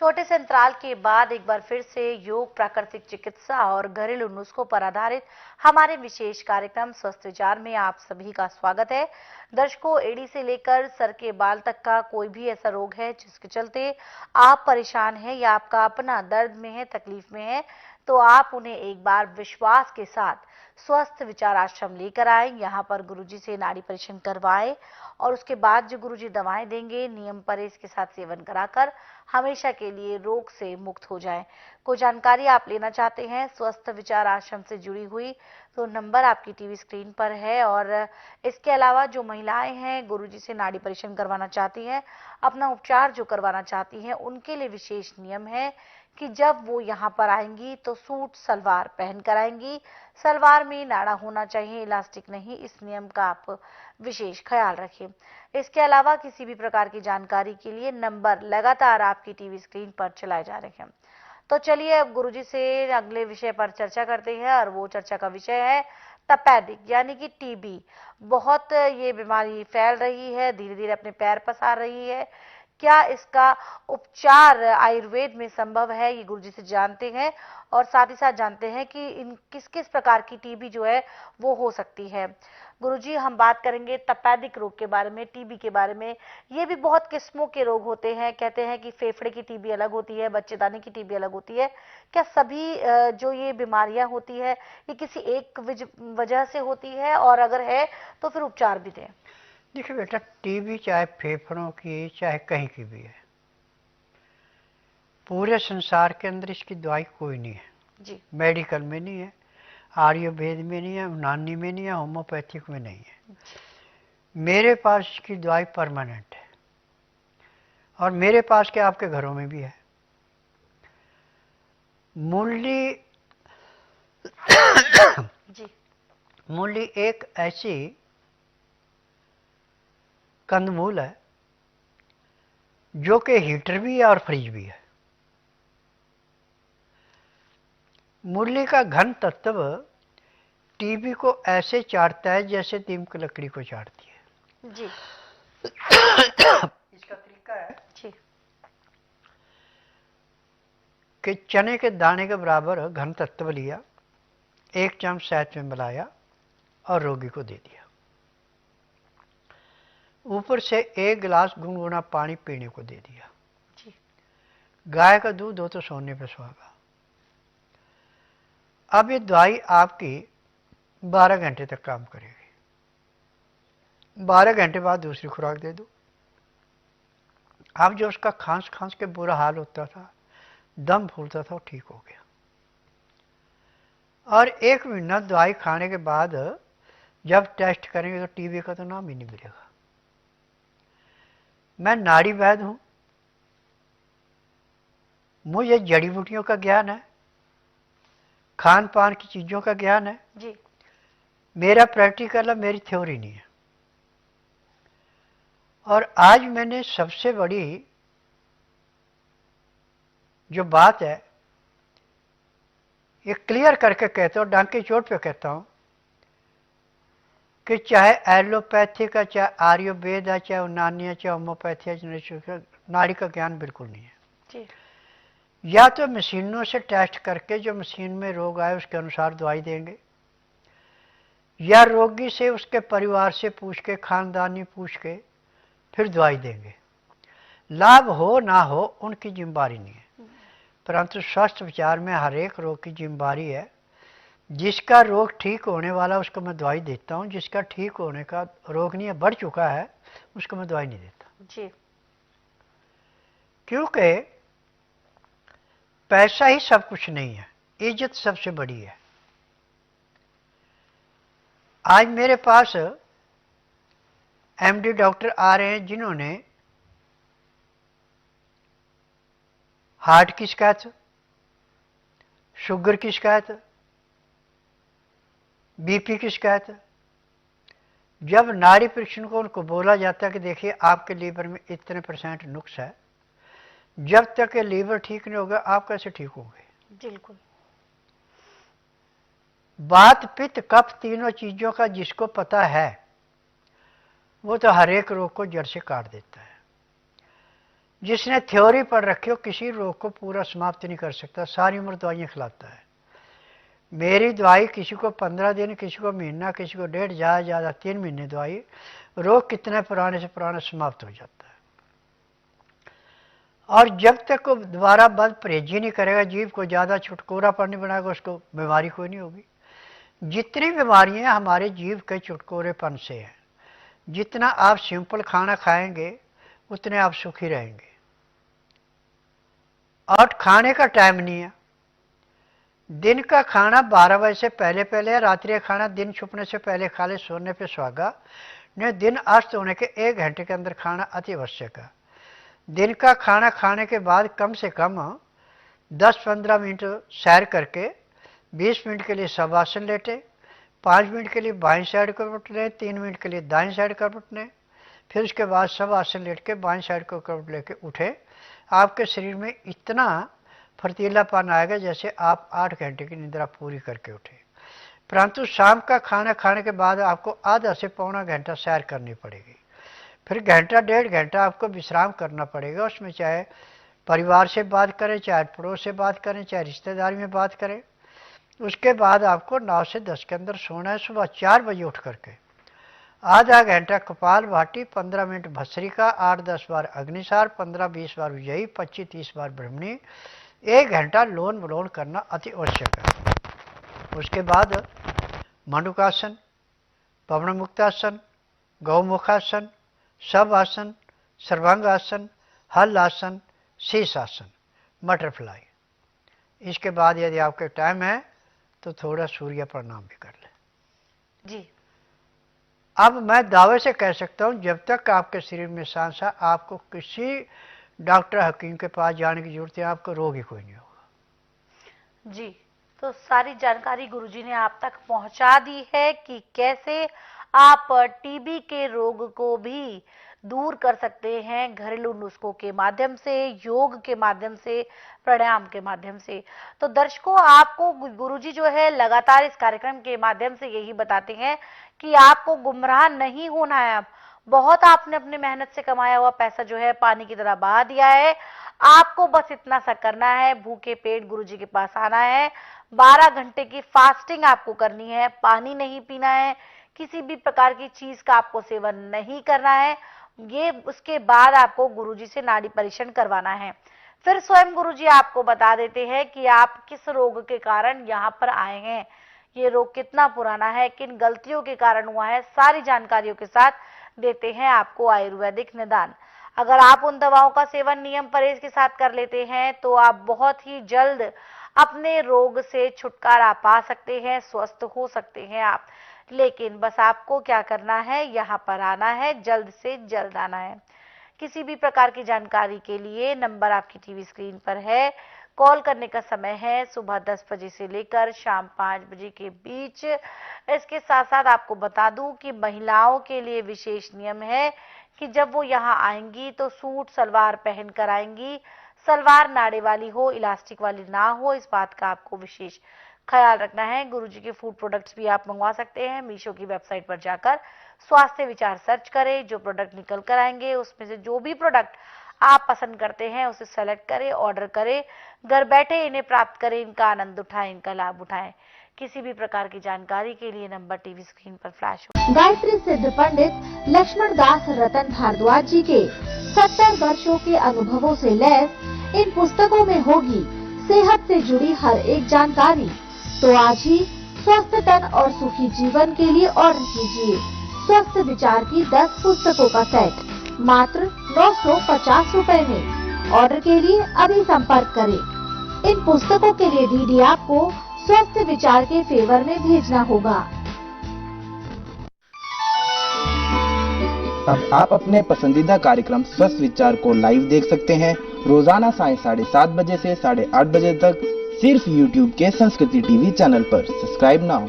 छोटे से अंतराल के बाद एक बार फिर से योग, प्राकृतिक चिकित्सा और घरेलू नुस्खों पर आधारित हमारे विशेष कार्यक्रम स्वस्थ विचार में आप सभी का स्वागत है। दर्शकों, एड़ी से लेकर सर के बाल तक का कोई भी ऐसा रोग है जिसके चलते आप परेशान हैं या आपका अपना दर्द में है, तकलीफ में है, तो आप उन्हें एक बार विश्वास के साथ स्वस्थ विचार आश्रम लेकर आए। यहाँ पर गुरुजी से नाड़ी परीक्षण करवाएं और उसके बाद जो गुरुजी दवाएं देंगे, नियम परहेज के साथ सेवन कराकर हमेशा के लिए रोग से मुक्त हो जाएं। कोई जानकारी आप लेना चाहते हैं स्वस्थ विचार आश्रम से जुड़ी हुई, तो नंबर आपकी टीवी स्क्रीन पर है। और इसके अलावा जो महिलाएं हैं गुरुजी से नाड़ी परीक्षण करवाना चाहती हैं, अपना उपचार जो करवाना चाहती हैं, उनके लिए विशेष नियम है कि जब वो यहाँ पर आएंगी तो सूट सलवार पहन कर आएंगी। सलवार में नाड़ा होना चाहिए, इलास्टिक नहीं। इस नियम का आप विशेष ख्याल रखें। इसके अलावा किसी भी प्रकार की जानकारी के लिए नंबर लगातार आपकी टीवी स्क्रीन पर चलाए जा रहे हैं। तो चलिए अब गुरुजी से अगले विषय पर चर्चा करते हैं और वो चर्चा का विषय है तपेदिक यानी कि टीबी। बहुत ये बीमारी फैल रही है, धीरे धीरे अपने पैर पसार रही है। क्या इसका उपचार आयुर्वेद में संभव है, ये गुरुजी से जानते हैं और साथ ही साथ जानते हैं कि इन किस किस प्रकार की टीबी जो है वो हो सकती है। गुरुजी, हम बात करेंगे तपेदिक रोग के बारे में, टीबी के बारे में। ये भी बहुत किस्मों के रोग होते हैं। कहते हैं कि फेफड़े की टीबी अलग होती है, बच्चेदानी की टीबी अलग होती है। क्या सभी जो ये बीमारियां होती है ये किसी एक वजह से होती है, और अगर है तो फिर उपचार भी दें? देखिए बेटा, टीबी चाहे फेफड़ों की चाहे कहीं की भी है, पूरे संसार के अंदर इसकी दवाई कोई नहीं है जी। मेडिकल में नहीं है, आयुर्वेद में नहीं है, यूनानी में नहीं है, होम्योपैथिक में नहीं है। मेरे पास इसकी दवाई परमानेंट है और मेरे पास क्या आपके घरों में भी है। मूली जी। मूली एक ऐसी कंदमूल है जो कि हीटर भी है और फ्रिज भी है। मूली का घन तत्व टीबी को ऐसे चाटता है जैसे दीमक लकड़ी को चाटती है। जी। इसका तरीका है जी। कि चने के दाने के बराबर घन तत्व लिया, एक चम्मच शहद में मिलाया और रोगी को दे दिया। ऊपर से एक गिलास गुनगुना पानी पीने को दे दिया। जी। गाय का दूध हो तो सोने पे सुहागा। अब ये दवाई आपकी 12 घंटे तक काम करेगी। 12 घंटे बाद दूसरी खुराक दे दो। अब जो उसका खांस खांस के बुरा हाल होता था, दम फूलता था, वो ठीक हो गया। और 1 महीना दवाई खाने के बाद जब टेस्ट करेंगे तो टीबी का तो नाम ही नहीं मिलेगा। मैं नाड़ी वैद्य हूं, मुझे जड़ी बूटियों का ज्ञान है, खान पान की चीजों का ज्ञान है जी। मेरा प्रैक्टिकल है, मेरी थ्योरी नहीं है। और आज मैंने सबसे बड़ी जो बात है ये क्लियर करके कहता हूं, डांग की चोट पे कहता हूं कि चाहे एलोपैथी का, चाहे आयुर्वेद है, चाहे यूनानी है, चाहे होम्योपैथी है, नाड़ी का ज्ञान बिल्कुल नहीं है। जी। या तो मशीनों से टेस्ट करके जो मशीन में रोग आए उसके अनुसार दवाई देंगे, या रोगी से उसके परिवार से पूछ के, खानदानी पूछ के फिर दवाई देंगे। लाभ हो ना हो उनकी जिम्मेदारी नहीं है, परंतु स्वस्थ विचार में हर एक रोग की जिम्मेदारी है। जिसका रोग ठीक होने वाला उसको मैं दवाई देता हूं, जिसका ठीक होने का रोग नहीं है, बढ़ चुका है, उसको मैं दवाई नहीं देता। जी। क्योंकि पैसा ही सब कुछ नहीं है, इज्जत सबसे बड़ी है। आज मेरे पास एमडी डॉक्टर आ रहे हैं जिन्होंने हार्ट की शिकायत, शुगर की शिकायत, बीपी की शिकायत। जब नाड़ी परीक्षण को उनको बोला जाता है कि देखिए आपके लीवर में इतने % नुक्स है, जब तक ये लीवर ठीक नहीं होगा आप कैसे ठीक होंगे? बिल्कुल। वात पित्त कफ तीनों चीजों का जिसको पता है वो तो हर एक रोग को जड़ से काट देता है। जिसने थ्योरी पढ़ रखी हो किसी रोग को पूरा समाप्त नहीं कर सकता, सारी उम्र दवाइयाँ खिलाता है। मेरी दवाई किसी को 15 दिन, किसी को महीना, किसी को 1.5, ज़्यादा 3 महीने दवाई, रोग कितने पुराने से पुराना समाप्त हो जाता है। और जब तक वो दोबारा बंद परहेजी नहीं करेगा, जीभ को ज़्यादा चुटकोरापन नहीं बनाएगा, उसको बीमारी कोई नहीं होगी। जितनी बीमारियां हमारे जीभ के चुटकोरेपन से हैं, जितना आप सिंपल खाना खाएंगे उतने आप सुखी रहेंगे। और खाने का टाइम नहीं है, दिन का खाना 12 बजे से पहले पहले है, रात्रि का खाना दिन छुपने से पहले खा ले, सोने पे सुहागा। ने दिन अस्त होने के 1 घंटे के अंदर खाना अति आवश्यक है। दिन का खाना खाने के बाद कम से कम 10-15 मिनट सैर करके 20 मिनट के लिए शवासन लेटे, 5 मिनट के लिए बाईं साइड कर उठ लें, 3 मिनट के लिए दाईं साइड कर उठ लें, फिर उसके बाद शवासन लेट के बाईं साइड को करवट लेके उठे। आपके शरीर में इतना फर्तीलापन आएगा जैसे आप 8 घंटे की निद्रा पूरी करके उठे। परंतु शाम का खाना खाने के बाद आपको आधा से पौना घंटा सैर करनी पड़ेगी, फिर घंटा 1.5 घंटा आपको विश्राम करना पड़ेगा। उसमें चाहे परिवार से बात करें, चाहे पड़ोस से बात करें, चाहे रिश्तेदारी में बात करें। उसके बाद आपको 9 से 10 के अंदर सोना है। सुबह 4 बजे उठ करके आधा घंटा कपाल भाटी, 15 मिनट भस्त्रिका, 8-10 बार अग्निसार, 15-20 बार विजयी, 25-30 बार ब्रह्मणी, 1 घंटा लोन विलोन करना अति आवश्यक है। उसके बाद मंडूकासन, पवन मुक्तासन, गौमुखासन, सब आसन, सर्वांग आसन, हल आसन, शीर्षासन, बटरफ्लाई। इसके बाद यदि आपके टाइम है तो थोड़ा सूर्य प्रणाम भी कर लें। जी, अब मैं दावे से कह सकता हूं जब तक आपके शरीर में सांस है आपको किसी डॉक्टर हकीम के पास जाने की जरूरत है, आपको रोग ही कोई नहीं होगा। जी, तो सारी जानकारी गुरुजी ने आप तक पहुंचा दी है कि कैसे आप टीबी के रोग को भी दूर कर सकते हैं घरेलू नुस्खों के माध्यम से, योग के माध्यम से, प्राणायाम के माध्यम से। तो दर्शकों, आपको गुरुजी जो है लगातार इस कार्यक्रम के माध्यम से यही बताते हैं कि आपको गुमराह नहीं होना है। बहुत आपने अपनी मेहनत से कमाया हुआ पैसा जो है पानी की तरह बहा दिया है। आपको बस इतना सा करना है, भूखे पेट गुरुजी के पास आना है, 12 घंटे की फास्टिंग आपको करनी है, पानी नहीं पीना है, किसी भी प्रकार की चीज का आपको सेवन नहीं करना है। ये उसके बाद आपको गुरुजी से नाड़ी परीक्षण करवाना है। फिर स्वयं गुरुजी आपको बता देते हैं कि आप किस रोग के कारण यहाँ पर आए हैं, ये रोग कितना पुराना है, किन गलतियों के कारण हुआ है, सारी जानकारियों के साथ देते हैं आपको आयुर्वेदिक निदान। अगर आप उन दवाओं का सेवन नियम परहेज के साथ कर लेते हैं तो आप बहुत ही जल्द अपने रोग से छुटकारा पा सकते हैं, स्वस्थ हो सकते हैं आप। लेकिन बस आपको क्या करना है, यहाँ पर आना है, जल्द से जल्द आना है। किसी भी प्रकार की जानकारी के लिए नंबर आपकी टीवी स्क्रीन पर है। कॉल करने का समय है सुबह 10 बजे से लेकर शाम 5 बजे के बीच। इसके साथ साथ आपको बता दूं कि महिलाओं के लिए विशेष नियम है कि जब वो यहाँ आएंगी तो सूट सलवार पहन कर आएंगी। सलवार नाड़े वाली हो, इलास्टिक वाली ना हो, इस बात का आपको विशेष ख्याल रखना है। गुरुजी के फूड प्रोडक्ट्स भी आप मंगवा सकते हैं। मीशो की वेबसाइट पर जाकर स्वास्थ्य विचार सर्च करें, जो प्रोडक्ट निकल कर आएंगे उसमें से जो भी प्रोडक्ट आप पसंद करते हैं उसे सेलेक्ट करें, ऑर्डर करें, घर बैठे इन्हें प्राप्त करें, इनका आनंद उठाएं, इनका लाभ उठाएं। किसी भी प्रकार की जानकारी के लिए नंबर टीवी स्क्रीन पर फ्लैश हो। गायत्री सिद्ध पंडित लक्ष्मण दास रतन भारद्वाज जी के 70 वर्षों के अनुभवों से लैस इन पुस्तकों में होगी सेहत से जुड़ी हर एक जानकारी। तो आज ही स्वस्थ तन और सुखी जीवन के लिए ऑर्डर कीजिए स्वस्थ विचार की 10 पुस्तकों का सेट मात्र 950 रुपए में। ऑर्डर के लिए अभी संपर्क करें। इन पुस्तकों के लिए डीडी आपको स्वस्थ विचार के फेवर में भेजना होगा। अब आप अपने पसंदीदा कार्यक्रम स्वस्थ विचार को लाइव देख सकते हैं रोजाना साय 7:30 बजे से 8:30 बजे तक सिर्फ YouTube के संस्कृति टीवी चैनल पर। Subscribe now.